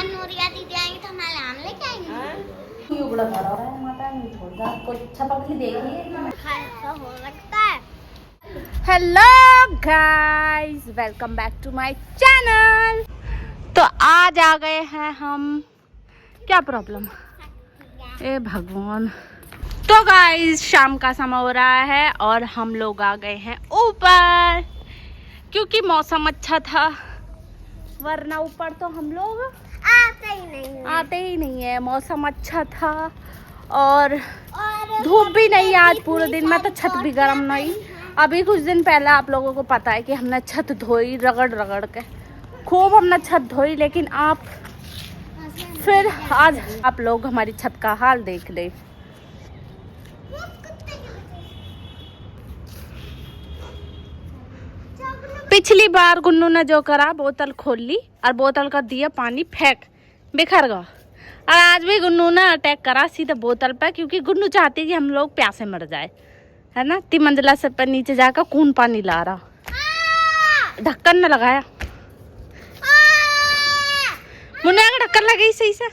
नूरिया दीदी आएंगी तो हमारे आम लेके आएंगे। ये उबड़ा पड़ा है माता नहीं छोड़ता कोई छपक ही देखिए खाया हो लगता है। Hello guys welcome back to my channel. तो आज आ गए हैं हम, क्या प्रॉब्लम ए भगवान। तो गाइस शाम का समय हो रहा है और हम लोग आ गए हैं ऊपर क्योंकि मौसम अच्छा था, वरना ऊपर तो हम लोग आते ही नहीं है। मौसम अच्छा था और धूप भी नहीं आज पूरे दिन में, तो छत भी गर्म नहीं। अभी कुछ दिन पहले आप लोगों को पता है कि हमने छत धोई रगड़ रगड़ के, खूब हमने छत धोई, लेकिन आप फिर आज आप लोग हमारी छत का हाल देख ले। पिछली बार गुन्नू ने जो करा, बोतल खोल ली और बोतल का दिया पानी फेंक, बिखर गया। और आज भी गुन्नू ने अटैक करा सीधा बोतल पे, क्योंकि गुन्नू चाहती है कि हम लोग प्यासे मर जाए, है ना। 3 मंजिला से पर नीचे जाकर कून पानी ला रहा, ढक्कन न लगाया। मुन्नू का ढक्कन लगी सही से।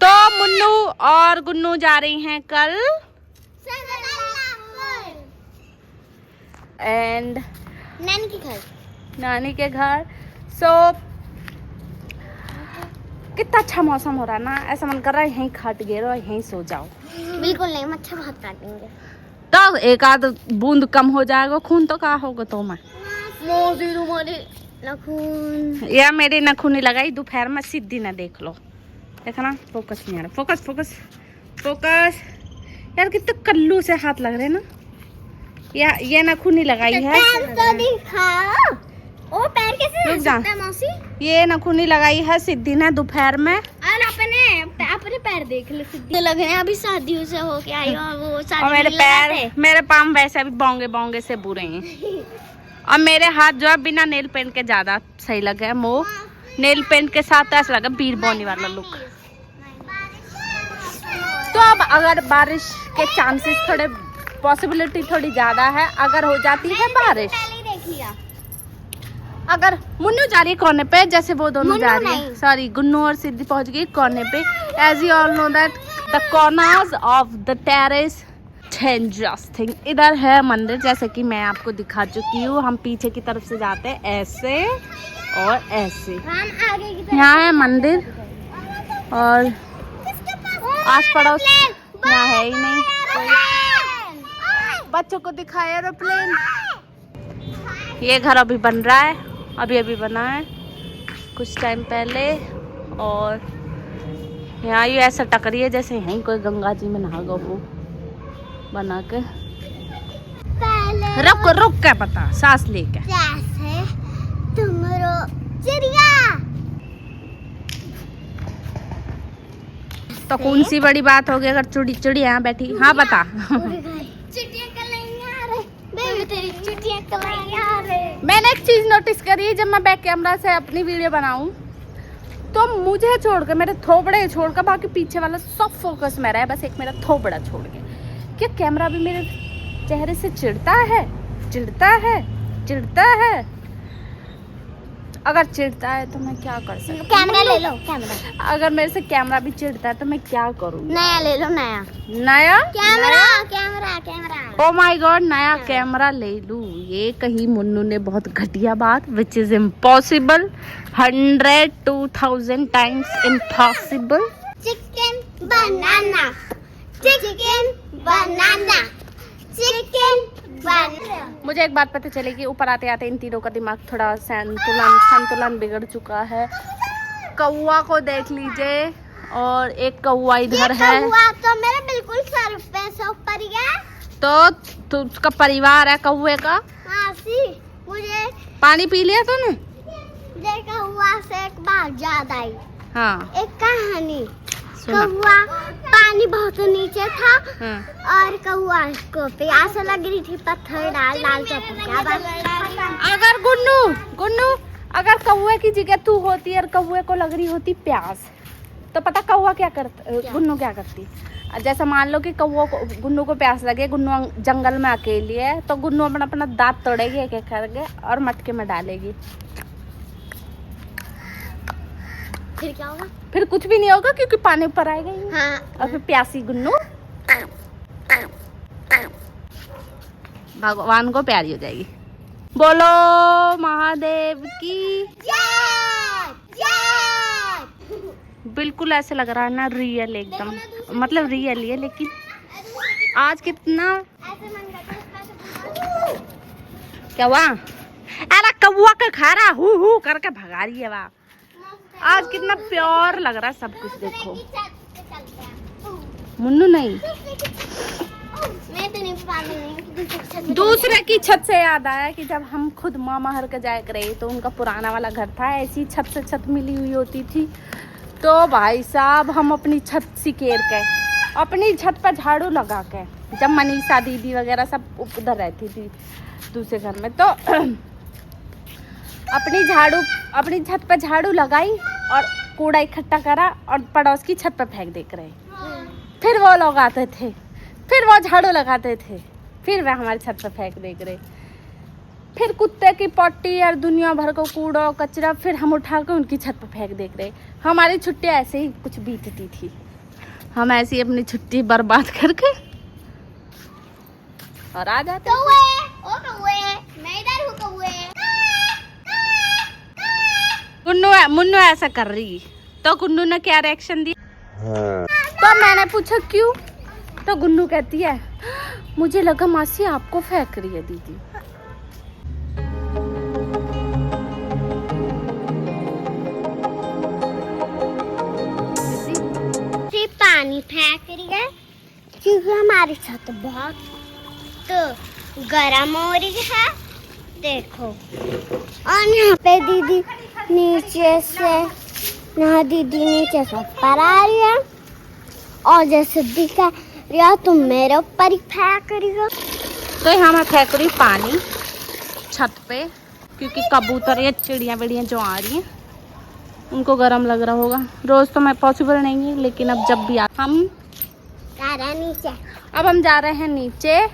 तो मुन्नू और गुन्नू जा रही हैं कल एंड नानी के घर। सो कितना अच्छा मौसम हो रहा है ना, ऐसा मन कर रहा है यहीं खाट गिरो यहीं सो जाओ। बिल्कुल नहीं, मच्छर बहुत काटेंगे। तो एक आध बूंद कम हो जाएगा, खून तो कहाँ होगा। तो मैं नखून या मेरे नखून लगाई दोपहर में सीधी ना, देख लो, देखना फोकस नहीं आ रहा। फोकस फोकस फोकस यार, कितने कल्लू से हाथ लग रहे हैं ना। या ये नखून लगाई है, तो दिखाओ। ओ पैर कैसे रुक जा। मौसी ये नखूनी लगाई है सिद्धि ने दोपहर में। और अपने पैर देख ले, सिद्धि लग रहे हैं। अभी शादियों से होके आई और वो शादी और मेरे पैर, मेरे पाम वैसे भी बोंगे बोंगे से बुरे हैं। और मेरे हाथ जो है बिना नेल पेंट के ज्यादा सही लगे है। वो नेल पेंट के साथ ऐसा लगा बीर बोनी वाला लुक। तो अब अगर बारिश के चांसेस थोड़े, पॉसिबिलिटी थोड़ी ज्यादा है, अगर हो जाती है बारिश। अगर मुन्नू जा रही है कोने पे, जैसे वो दोनों जा रही है, सॉरी गुन्नू और सिद्धि पहुंच गई कोने पे। As you all know that the corners of the terrace dangerous thing. इधर है मंदिर, जैसे कि मैं आपको दिखा चुकी हूँ। हम पीछे की तरफ से जाते हैं ऐसे और ऐसे। यहाँ है मंदिर और आस पड़ोस यहाँ है ही नहीं। बच्चों को दिखाया एरोप्लेन। ये घर अभी बन रहा है, अभी अभी बना है कुछ टाइम पहले। और यहाँ ये ऐसा टकरी है जैसे यहीं कोई गंगा जी में नहा गो, वो बना के। रुक रुक के पता सांस लेके चिड़िया। तो कौन सी बड़ी बात होगी अगर चिड़िया यहाँ बैठी। हाँ बता। मैंने एक चीज नोटिस करी, जब मैं बैक कैमरा से अपनी वीडियो बनाऊं तो मुझे छोड़ के, मेरे थोबड़े छोड़ कर, बाकी पीछे वाला सब फोकस में रहा है, बस एक मेरा थोबड़ा छोड़ के। क्या कैमरा भी मेरे चेहरे से चिढ़ता है? चिढ़ता है, चिढ़ता है। अगर चिढ़ता है तो मैं क्या कर सकती हूँ? कैमरा ले लो, कैमरा। अगर मेरे से कैमरा भी चिढ़ता है तो मैं क्या करूँ? नया ले लो, नया नया camera. Camera camera oh my god, नया कैमरा ले लूं। ये कहीं मुन्नू ने बहुत घटिया बात, which is impossible, 100 2000 times impossible. Chicken बनाना, चिकन बनाना, चिकन बनाना। मुझे एक बात पता चली कि ऊपर आते आते इन तीनों का दिमाग थोड़ा संतुलन बिगड़ चुका है। कौवा को देख लीजिए, और एक कौवा इधर है। कौवा तो मेरे बिल्कुल सर पे से ऊपर ही है। तो उसका परिवार है कौवे का। मासी मुझे पानी पी लिया तूने? मुझे कौवा से एक बात याद आई। हाँ एक कहानी। सुना। कौवा पानी बहुत नीचे था। हाँ। और कौवा को प्यास लग रही थी, पत्थर डाल डाल के। अगर गुन्नू अगर कौवे की जगह तू होती और कौवे को लग रही होती प्यास, तो पता कौवा क्या करता, गुन्नू क्या करती? जैसा मान लो कि कौवा को, गुन्नू को प्यास लगे, गुन्नू जंगल में अकेली है, तो गुन्नू अपना अपना दांत तोड़ेगी एक एक करके और मटके में डालेगी। फिर क्या होगा? फिर कुछ भी नहीं होगा क्योंकि पानी ऊपर आएगा ही। हाँ। और फिर प्यासी गुन्नू भगवान को प्यारी हो जाएगी। बोलो महादेव की बिल्कुल ऐसे लग रहा है ना रियल एकदम, मतलब रियल ही है, लेकिन आज कितना क्या हुआ? अरे कौवा का खा रहा हु करके भगा रही है वाह। आज कितना प्योर लग रहा है सब कुछ। देखो मुन्नू नहीं, मैं तो नहीं, दूसरे की छत से याद आया कि जब हम खुद मामा हर के जाया करे तो उनका पुराना वाला घर था, ऐसी छत से छत मिली हुई होती थी। तो भाई साहब हम अपनी छत सिकेर के, अपनी छत पर झाड़ू लगा के, जब मनीषा दीदी वगैरह सब उधर रहती थी दूसरे घर में, तो अपनी छत पर झाड़ू लगाई और कूड़ा इकट्ठा करा और पड़ोस की छत पर फेंक देख रहे। फिर वो लोग आते थे, फिर वो झाड़ू लगाते थे, फिर वह हमारी छत पर फेंक देख रहे। फिर कुत्ते की पट्टी और दुनिया भर को कूड़ा कचरा फिर हम उठा कर उनकी छत पर फेंक देख रहे। हमारी छुट्टी ऐसे ही कुछ बीतती थी, हम ऐसे ही अपनी छुट्टी बर्बाद करके और आ जाते। मैं इधर हूँ कौवे। मुन्नू ऐसा कर रही, तो गुन्नू ने क्या रिएक्शन दिया? तो मैंने पूछा क्यों, तो गुन्नू कहती है मुझे लगा मासी आपको फेंक रही है दीदी। पानी फेंक रही है क्योंकि हमारी छत बहुत गर्म हो रही है। देखो, और यहाँ पे दीदी नीचे से ऊपर आ रही है, और जैसे दिखा रही हो तुम मेरे ऊपर ही फेंक रही हो। तो यहाँ मैं फेंक रही पानी छत पे, क्योंकि कबूतर या चिड़िया विड़िया जो आ रही हैं उनको गर्म लग रहा होगा। रोज तो मैं पॉसिबल नहीं है, लेकिन अब जब भी हम जा रहे हैं नीचे, अब हम जा रहे हैं नीचे,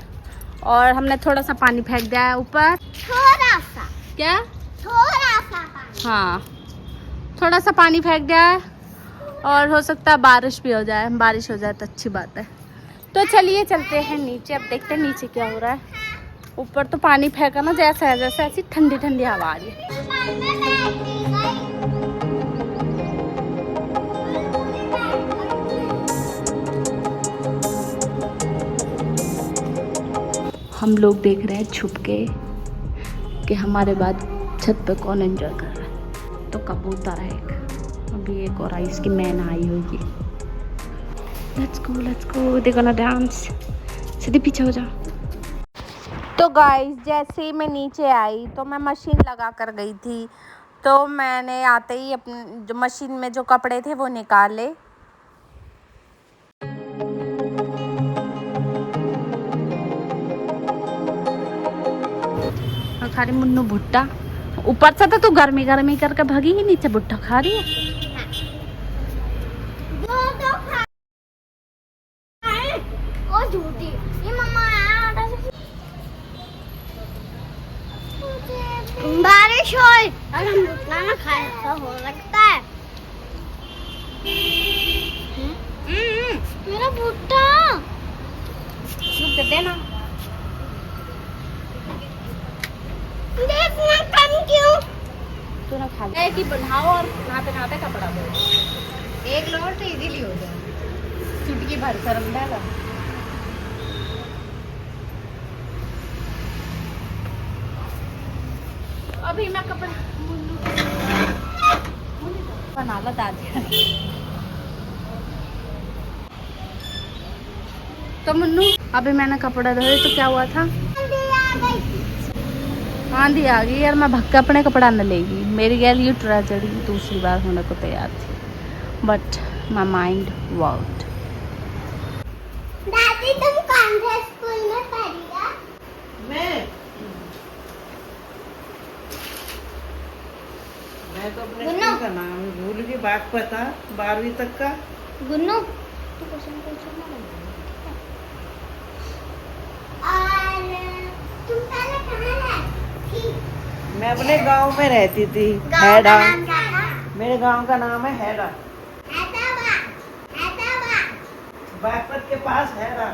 और हमने थोड़ा सा पानी फेंक दिया है ऊपर। थोड़ा सा क्या? थोड़ा सा पानी। हाँ, थोड़ा सा पानी फेंक दिया है, और हो सकता है बारिश भी हो जाए। बारिश हो जाए तो अच्छी बात है। तो चलिए चलते हैं नीचे, अब देखते हैं नीचे क्या हो रहा है। ऊपर तो पानी फेंका ना जैसा है, जैसे ऐसी ठंडी ठंडी हवा आ रही है। हम लोग देख रहे हैं छुप के कि हमारे बाद छत पे कौन एंजॉय कर रहा है। तो कबूतर है एक, अभी एक और आई, इसकी मैन आई होगी। लेट्स गो, देखो ना डांस। सीधे पीछे हो जा। तो गाइस, जैसे ही मैं नीचे आई तो मैं मशीन लगा कर गई थी, तो मैंने आते ही अपने जो मशीन में जो कपड़े थे वो निकाले। खा रही मुन्नू भुट्टा, ऊपर से तो तू गर्मी गर्मी करके भागी ही, नीचे भुट्टा खा रही है। झूठी ये मम्मा बारिश हो और हम भुट्टा ना खाए तो हो लगता है। मेरा भुट्टा देना, देखना कम क्यों? तू ना खा ले कि बनाओ और नहाते नहाते कपड़ा धो। एक लोड तो इजीली हो जाए, चुटकी भर कर डाला। अभी मैं कपड़ा बना ला दादी। तो मुन्नू अभी मैंने कपड़ा धोए तो क्या हुआ था, आंधी आ गई यार। मैं भक्का अपने कपड़ा न लेगी, मेरी गैल यू ट्रेजेडी दूसरी बार होने को तैयार थी, बट माई माइंड वर्कड। दादी तुम कौन से स्कूल में पढ़ी हो? मैं तो अपने स्कूल का नाम भूल गई, बात पता 12वीं तक का। गुन्नू तू क्वेश्चन ना बना। और तुम पहले कहाँ रहती थी? मैं अपने गांव में रहती थी। गाँव का नाम क्या था? मेरे गांव का नाम है हैरा, बागपत के पास हैरा।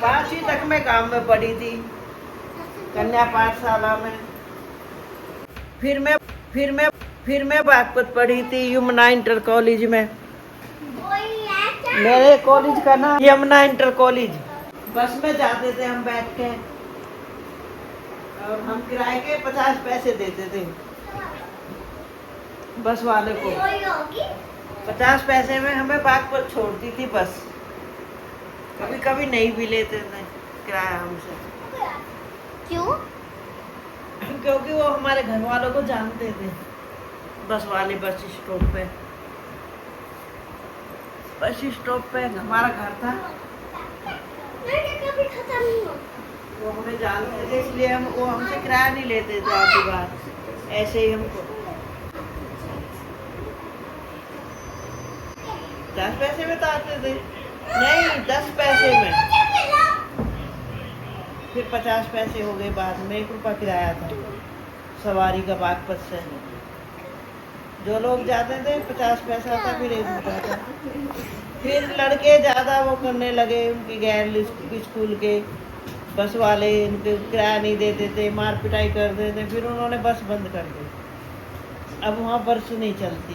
5वीं तक मैं गांव में पढ़ी थी, कन्या पाठशाला में। फिर मैं बागपत पढ़ी थी यमुना इंटर कॉलेज में। मेरे कॉलेज का नाम यमुना इंटर कॉलेज। बस में जाते थे हम बैठ के, और हम किराए के 50 पैसे देते थे बस वाले को। 50 पैसे में हमें बागपत छोड़ती थी बस। कभी कभी नहीं भी लेते थे किराया हमसे। क्यों? क्योंकि वो हमारे घर वालों को जानते थे। बस वाले बस स्टॉप पे हमारा घर था। वो हमें जानते थे, इसलिए वो हमसे किराया नहीं लेते थे आधी बार। ऐसे ही हमको 10 पैसे में तो आते थे, नहीं 10 पैसे में। फिर 50 पैसे हो गए बाद में। 1 रुपया किराया था सवारी का बागपत से। जो लोग जाते थे 50 पैसा था, फिर 1 रुपया था। फिर लड़के ज़्यादा वो करने लगे, उनकी गैर स्कूल के बस वाले इनके किराया नहीं देते थे, मार पिटाई करते थे। फिर उन्होंने बस बंद कर दी। अब वहाँ बस नहीं चलती।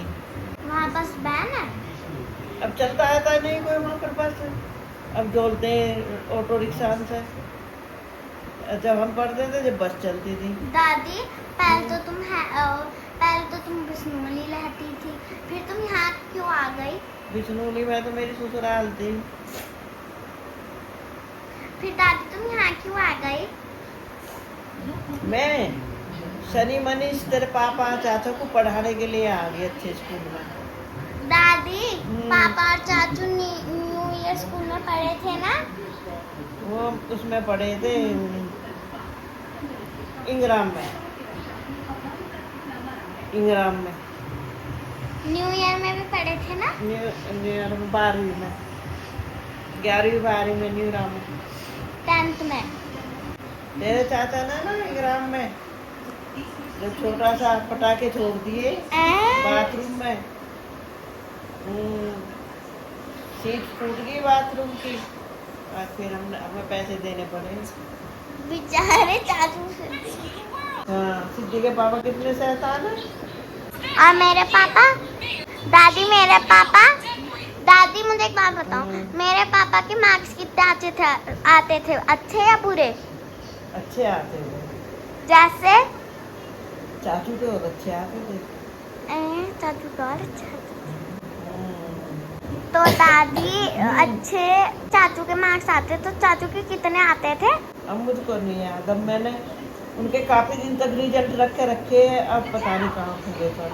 वहाँ बस बैन है? अब चलता है तो नहीं कोई वहाँ पर बस। अब जोड़ते हैं ऑटो रिक्शा से। जब हम पढ़ते थे जब बस चलती थी। दादी पहले तो तुम बिस्नोली रहती थी, फिर तुम यहाँ क्यों आ गई? बिस्नोली में तो मेरी ससुराल थी। फिर दादी तुम यहाँ क्यों आ गई? मैं शनि मनीष तेरे पापा चाचा को पढ़ाने के लिए आ गई अच्छे स्कूल में। दादी पापा और चाचू न्यू ईयर स्कूल में पढ़े थे ना? वो उसमें पढ़े थे इंग्राम में। न्यू ईयर में भी पढ़े थे ना? न्यू ईयर में 12वीं में, 11वीं 12वीं में न्यूराम में। 10th में तेरे चाचा ने ना इंग्राम में जब छोटा सा पटाखे छोड़ दिए बाथरूम में, सीट फूट गई बाथरूम की, और फिर हमें पैसे देने पड़े बेचारे चाचू से। हाँ, सिद्धि के पापा कितने शैतान है। और मेरे पापा, दादी मुझे एक बात बताओ, मेरे पापा के मार्क्स कितने आते थे अच्छे या बुरे? अच्छे आते थे। जैसे चाचू के और अच्छे आते थे। चाचू का और अच्छा। तो दादी अच्छे चाचू के मार्क्स आते, तो चाचू के कितने आते थे? अब मुझको नहीं याद। अब मैंने उनके काफी दिन तक रिजल्ट रखे, अब पता नहीं कहाँ होंगे पर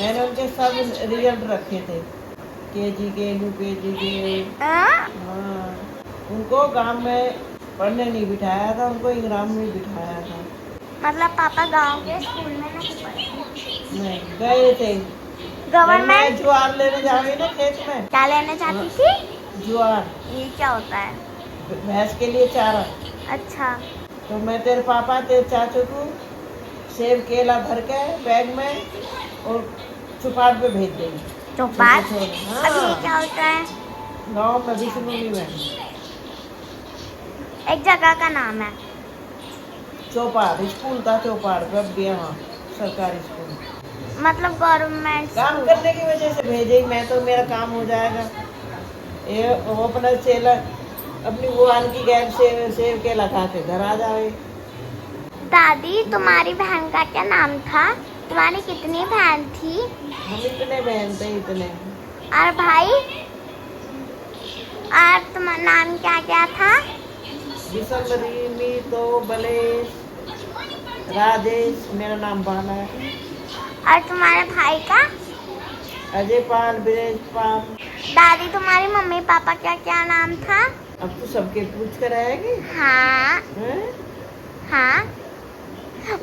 मैंने उनके सब रिजल्ट रखे थे, KG के, UKG के। हाँ, उनको गांव में पढ़ने नहीं बिठाया था, उनको इंग्राम में बिठाया था। मतलब पापा गांव के स्कूल में नहीं पढ़े? नहीं, गए थे गवर्नमेंट। ज्वार लेने जावे ना खेत में। क्या लेने जाती थी? ज्वार। ये क्या होता है? भैंस के लिए चारा। अच्छा। तो मैं तेरे पापा तेरे चाचू को सेब केला भर के बैग में और चुपाट पे भेज देंगे। चौपाट? हाँ। अब ये क्या होता है? गाँव में बिस्नोली में एक जगह का नाम है। चौपाट स्कूल था, चौपाट पे। अब भी है वहाँ सरकारी स्कूल। मतलब गवर्नमेंट काम करने की वजह से भेजे। मैं तो मेरा काम हो जाएगा, ये वो अपना चेला अपनी बुआन की गैर सेब के लगा के घर आ जाए। दादी तुम्हारी बहन का क्या नाम था? तुम्हारी कितनी बहन थी? हम इतने बहन थे, इतने। और भाई? और तुम्हारा नाम क्या क्या था? दिसंबरी, मीतो, बलेश, राजेश। मेरा नाम बाला है। और तुम्हारे भाई का? अजय पाल, ब्रज पाल। दादी तुम्हारी मम्मी पापा का क्या नाम था? अब तो सबके पूछ कर आएगी। हाँ हाँ,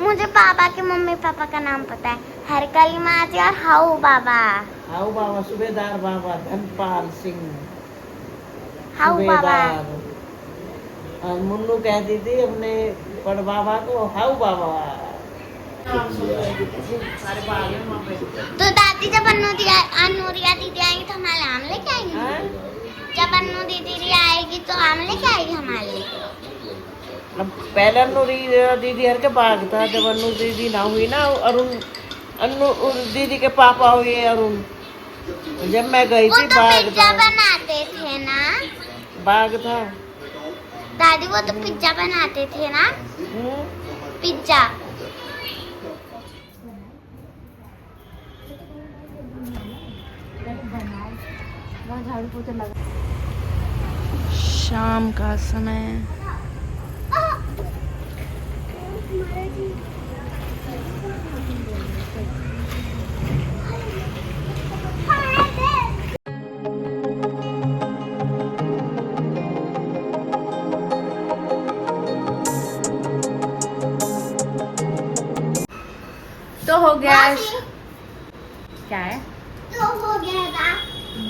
मुझे पापा के मम्मी पापा का नाम पता है, हरकली माजी और हाउ बाबा। हाउ बाबा सूबेदार बाबा धनपाल सिंह। हाउ बाबा। और मुन्नू कहती थी अपने बड़ बाबा को हाउ बाबा। सारे बाहर हैं वहाँ पे। तो दादी जब अनुरिया दीदी आएंगी तो हमारे आम लेके आएंगी। हाँ? जब अन्नू दीदी आएगी तो आम लेके आएगी हमारे लिए। अब पहले अन्नू दीदी हर के बाग था, जब अन्नू दीदी ना हुई ना, अरुण अन्नू दीदी के पापा हुए अरुण, जब मैं गई वो थी तो बाग पिज्जा था, बनाते थे ना बाग था। दादी, वो तो पिज्जा बनाते थे ना, पिज्जा। शाम का समय। तो हो गया। क्या है? तो हो गया था।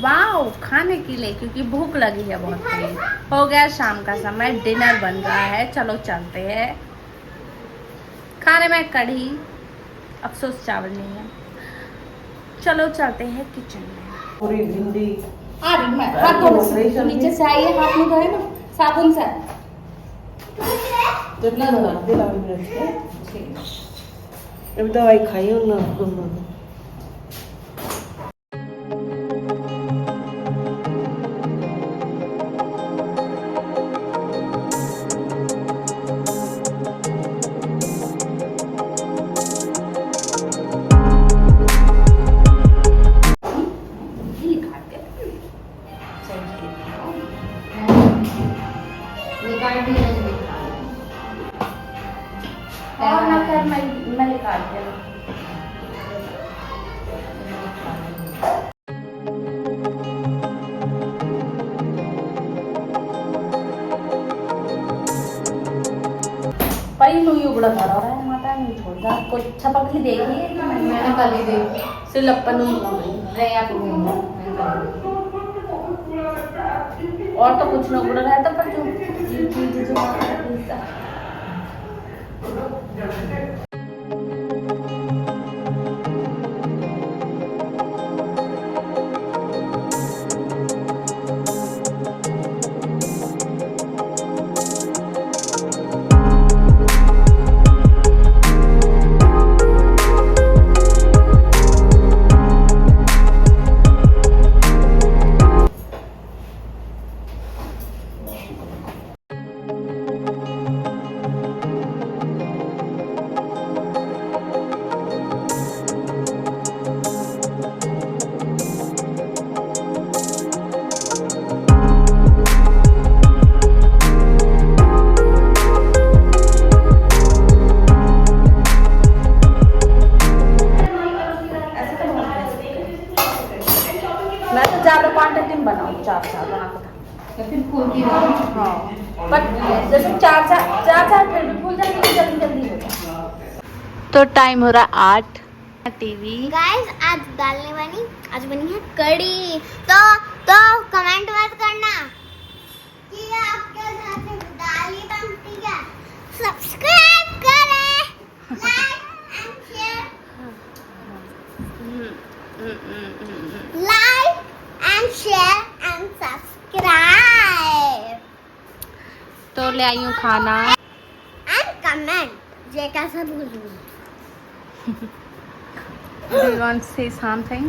वाओ, खाने के लिए, क्योंकि भूख लगी है बहुत तेज। हो गया शाम का समय, डिनर बन रहा है। चलो चलते हैं। खाने में कढ़ी, अफसोस चावल नहीं है। चलो चलते हैं किचन में। पूरी भिंडी हाथ धो नीचे से आइए, हाथ नहीं धोए ना साबुन से। अभी दवाई खाई हो ना दोनों। और ना कर, मैं निकालती हूँ। पहले लुई उगड़ा था रहा है, माता नहीं छोड़ता। कुछ छपकली देखी है कि मैंने कल ही देखी सिलप्पन रे या और तो कुछ ना उगड़ा रहता, पर जो ये चीज जो ज्यादा क्वांटिटी में बनाओ, 4 बना के फिर फूल की। हाँ, बट जैसे 4 फिर भी फूल जाएंगे, जल्दी जल्दी हो जाए। तो टाइम हो रहा है 8। टीवी गाइस, आज आज बनी है कड़ी। तो कमेंट मत करना कि आपके घर में दाल ही बनती है। सब्सक्राइब करें, like and share, like and share and subscribe. तो ले आई हूँ खाना एंड कमेंट। ये कैसे भूलूं? Do you want to say something?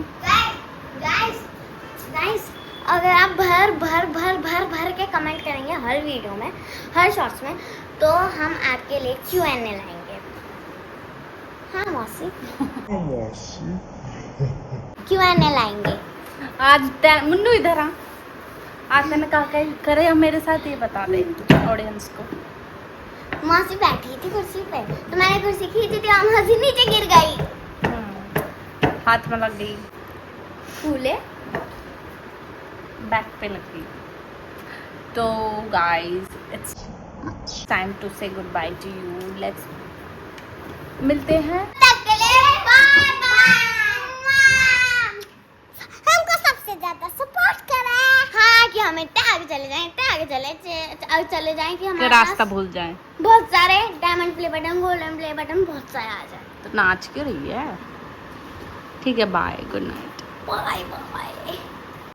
Guys, अगर आप भर के कमेंट करेंगे हर वीडियो में, हर शॉर्ट्स में, तो हम आपके लिए Q&A लाएंगे। हाँ मौसी, Q&A लाएंगे। आज मुन्नू इधर आ। आज मैंने कहा करे हम मेरे साथ, ये बता दे ऑडियंस को। मौसी बैठी थी कुर्सी पे, तो मैंने कुर्सी खींची थी और मौसी नीचे गिर गई, हाथ में लग गई, फूले बैक पे लग गई। तो गाइस, इट्स टाइम टू से good by two you. Let's मिलते हैं। तब के लिए बाय बाय। हमको सबसे ज्यादा सपोर्ट करें। हाँ, कि हम इतने आगे चले जाएं, इतने आगे चले चले जाएं कि कि हमारे रास्ता पास भूल जाए। बहुत सारे diamond play button, golden play button बहुत सारे आ जाए। तो नाच क्यों रही है? ठीक है, bye, good night. Bye bye.